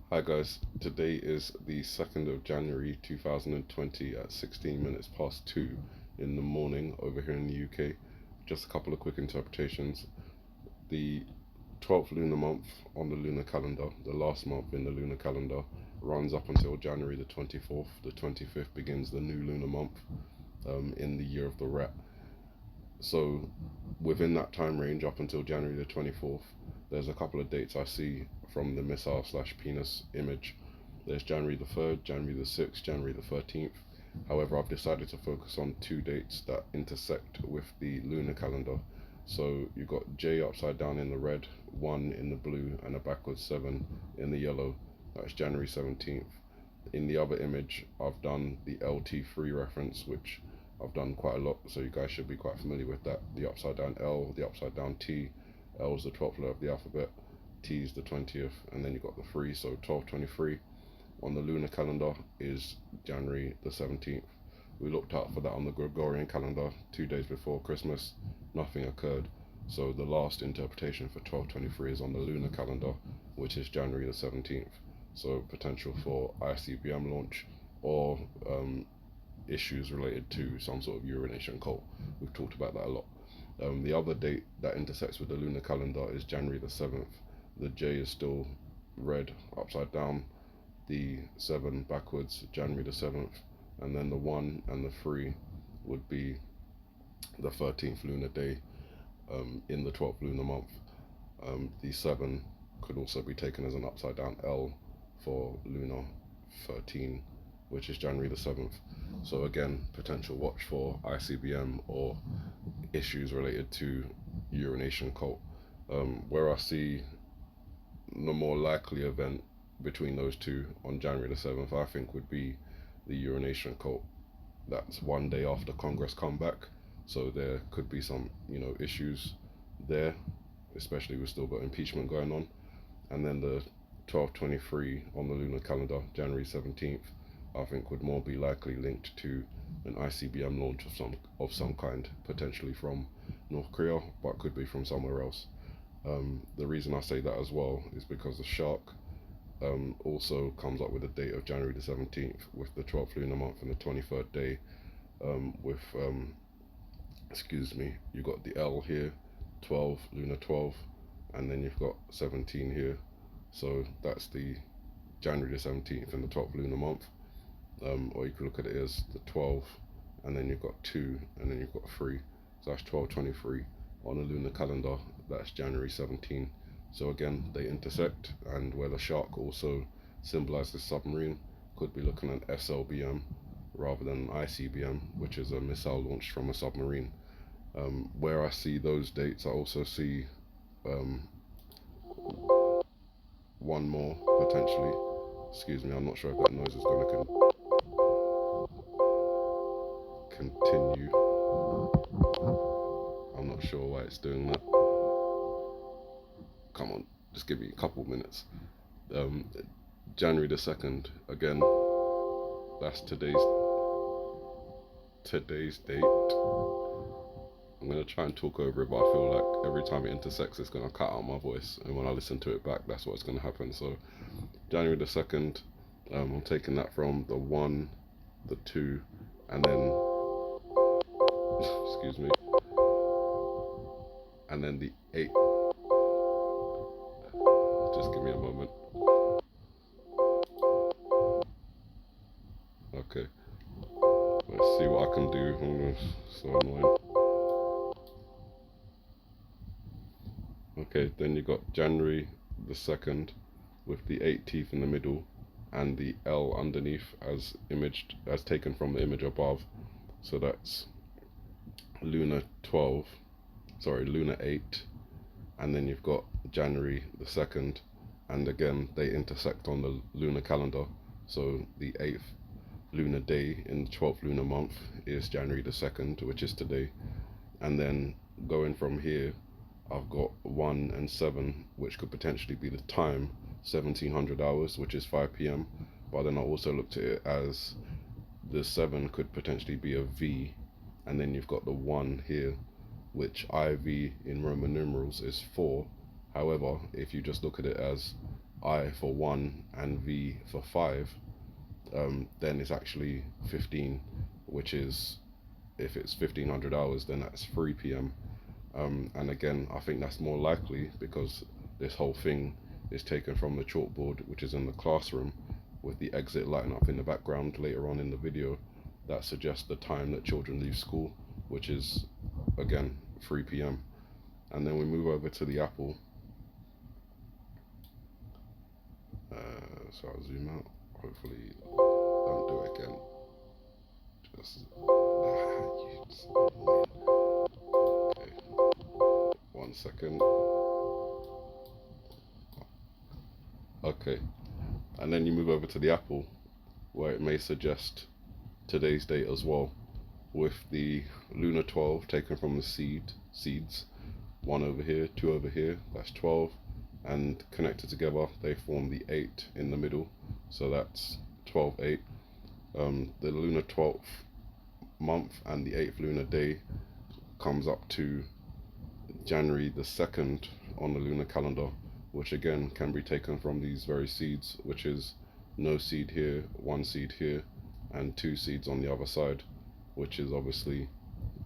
Hi guys, today is the 2nd of January 2020 at 16 minutes past 2 in the morning over here in the UK. Just a couple of quick interpretations. The 12th lunar month on the lunar calendar, the last month in the lunar calendar, runs up until January the 24th. The 25th begins the new lunar month in the year of the rat. So within that time range up until January the 24th, there's a couple of dates I see from the missile slash penis image. There's January the 3rd, January the 6th, January the 13th. However, I've decided to focus on two dates that intersect with the lunar calendar. So you've got J upside down in the red, 1 in the blue, and a backwards 7 in the yellow. That's January 17th. In the other image, I've done the LT3 reference, which I've done quite a lot, so you guys should be quite familiar with that. The upside down L, the upside down T. L is the 12th letter of the alphabet, T is the 20th, and then you got the 3, so 1223 on the lunar calendar is January the 17th. We looked out for that on the Gregorian calendar 2 days before Christmas. Nothing occurred, so the last interpretation for 1223 is on the lunar calendar, which is January the 17th. So potential for icbm launch or issues related to some sort of urination cult. We've talked about that a lot. The other date that intersects with the lunar calendar is January the 7th. The J is still red upside down, the 7 backwards, January the 7th, and then the 1 and the 3 would be the 13th lunar day in the 12th lunar month. The 7 could also be taken as an upside down L for lunar 13, which is January the 7th. So again, potential watch for icbm or issues related to urination cult. Where I see the more likely event between those two on January the 7th, I think would be the urination cult. That's one day after Congress come back, so there could be some, issues there, especially we've still got impeachment going on. And then the 1223 on the lunar calendar, January 17th, I think would more be likely linked to an icbm launch of some kind, potentially from North Korea, but could be from somewhere else. The reason I say that as well is because the shark also comes up with the date of January the 17th with the 12th lunar month and the 23rd day. With you got the L here, 12 lunar 12, and then you've got 17 here. So that's the January the 17th and the 12th lunar month. Or you could look at it as the 12, and then you've got 2, and then you've got 3. So that's 1223 on a lunar calendar. That's January 17. So again, they intersect, and where the shark also symbolizes the submarine, could be looking at SLBM rather than ICBM, which is a missile launched from a submarine. Where I see those dates, I also see one more potentially. Excuse me, I'm not sure if that noise is going to continue. I'm not sure why it's doing that. Come on, just give me a couple minutes. Um, January the 2nd, again, that's today's date. I'm going to try and talk over it, but I feel like every time it intersects, it's going to cut out my voice. And when I listen to it back, that's what's going to happen. So, January the 2nd, I'm taking that from the 1, the 2, and then, excuse me, and then the 8. Just give me a moment. Okay, let's see what I can do. So annoying. Okay, then you got January the 2nd with the 8 teeth in the middle and the L underneath as taken from the image above. So that's lunar 8, and then you've got January the 2nd, and again they intersect on the lunar calendar. So the 8th lunar day in the 12th lunar month is January the 2nd, which is today. And then going from here, I've got 1 and 7, which could potentially be the time, 1700 hours, which is 5 p.m. But then I also looked at it as the 7 could potentially be a V, and then you've got the 1 here, which IV in Roman numerals is 4. However, if you just look at it as I for 1 and V for 5, then it's actually 15, which is, if it's 1500 hours, then that's 3 p.m. And again, I think that's more likely because this whole thing is taken from the chalkboard, which is in the classroom, with the exit lighting up in the background later on in the video. That suggests the time that children leave school, which is, again, 3 p.m. And then we move over to the apple. So I'll zoom out. Hopefully, don't do it again. Just okay. 1 second. Okay, and then you move over to the apple, where it may suggest today's date as well, with the lunar 12 taken from the seeds, 1 over here, 2 over here, that's 12, and connected together they form the 8 in the middle, so that's 12-8. The lunar 12th month and the 8th lunar day comes up to January the 2nd on the lunar calendar, which again can be taken from these very seeds, which is no seed here, 1 seed here, and 2 seeds on the other side, which is obviously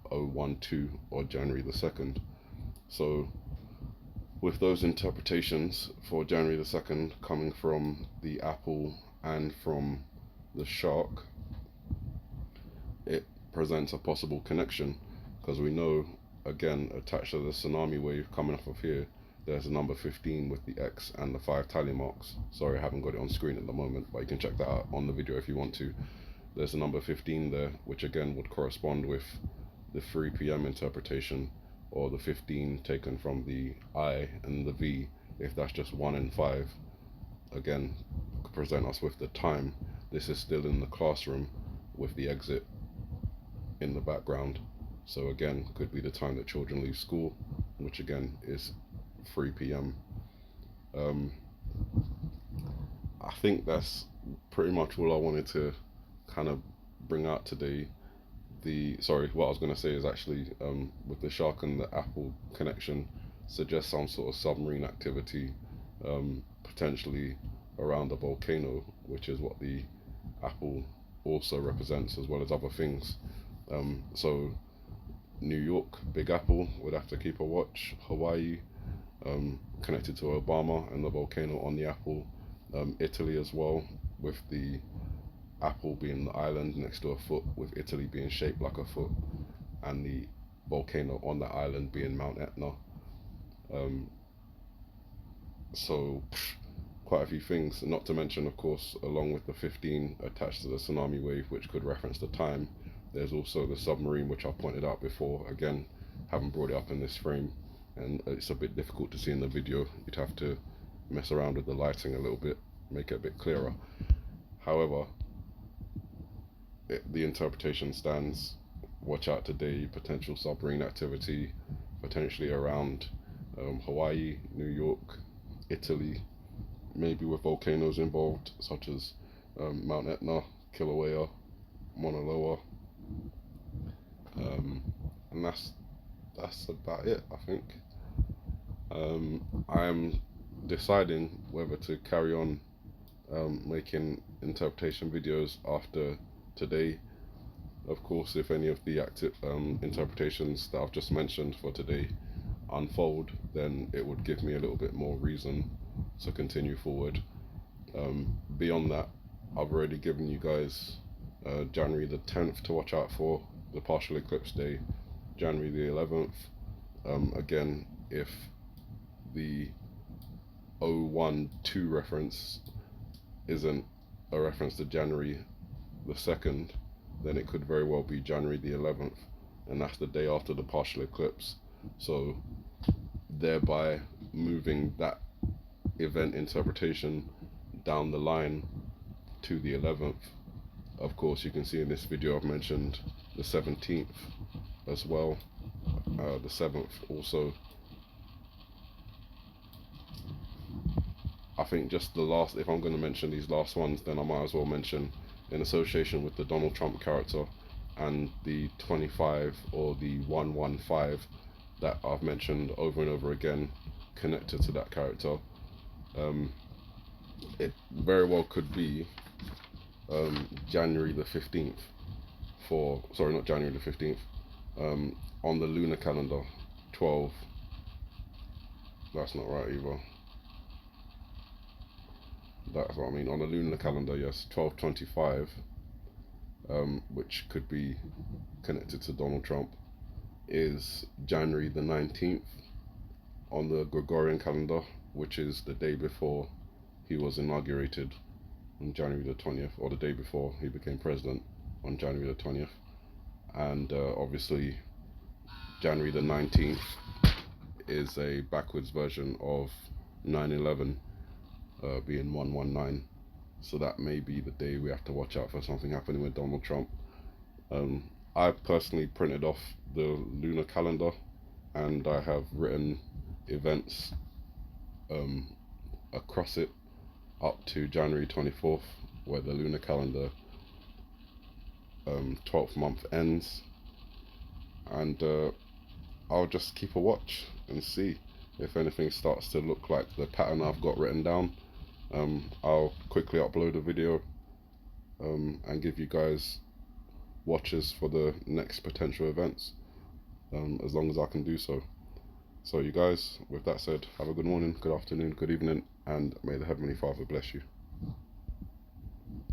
012 or January the 2nd. So with those interpretations for January the 2nd coming from the apple and from the shark, it presents a possible connection, because we know, again, attached to the tsunami wave coming off of here, there's a number 15 with the X and the 5 tally marks. Sorry, I haven't got it on screen at the moment, but you can check that out on the video if you want to. There's a number 15 there, which again would correspond with the 3 p.m. interpretation, or the 15 taken from the I and the V, if that's just 1 and 5. Again, present us with the time. This is still in the classroom with the exit in the background. So again, could be the time that children leave school, which again is 3 p.m. I think that's pretty much all I wanted to kind of bring out today. What I was going to say is actually, with the shark and the apple connection, suggests some sort of submarine activity, potentially around the volcano, which is what the apple also represents, as well as other things. So New York, Big Apple, would have to keep a watch. Hawaii, connected to Obama and the volcano on the apple. Italy as well, with the apple being the island next to a foot, with Italy being shaped like a foot, and the volcano on the island being Mount Etna. So quite a few things, not to mention, of course, along with the 15 attached to the tsunami wave, which could reference the time, there's also the submarine, which I pointed out before. Again, haven't brought it up in this frame, and it's a bit difficult to see in the video. You'd have to mess around with the lighting a little bit, make it a bit clearer. However, the interpretation stands. Watch out today, potential submarine activity, potentially around Hawaii, New York, Italy, maybe with volcanoes involved, such as Mount Etna, Kilauea, Mauna Loa, and that's about it, I think. I'm deciding whether to carry on making interpretation videos after today. Of course, if any of the active interpretations that I've just mentioned for today unfold, then it would give me a little bit more reason to continue forward. Beyond that, I've already given you guys January the 10th to watch out for, the partial eclipse day, January the 11th. Again, if the 012 reference isn't a reference to January the 2nd, then it could very well be January the 11th, and that's the day after the partial eclipse. So thereby moving that event interpretation down the line to the 11th. Of course, you can see in this video I've mentioned the 17th as well, the 7th also. I think just the last, if I'm going to mention these last ones, then I might as well mention, in association with the Donald Trump character and the 25 or the 115 that I've mentioned over and over again, connected to that character. it very well could be January the 15th for, sorry, not January the 15th, on the lunar calendar, 12, that's not right either. That's what I mean. On the lunar calendar, yes, 12/25, which could be connected to Donald Trump, is January the 19th. On the Gregorian calendar, which is the day before he was inaugurated on January the 20th, or the day before he became president on January the 20th. And obviously, January the 19th is a backwards version of 9/11, being 119. So that may be the day we have to watch out for something happening with Donald Trump. I personally printed off the lunar calendar, and I have written events across it up to January 24th, where the lunar calendar 12th month ends. And I'll just keep a watch and see if anything starts to look like the pattern I've got written down. I'll quickly upload a video and give you guys watches for the next potential events, as long as I can do so. So you guys, with that said, have a good morning, good afternoon, good evening, and may the Heavenly Father bless you.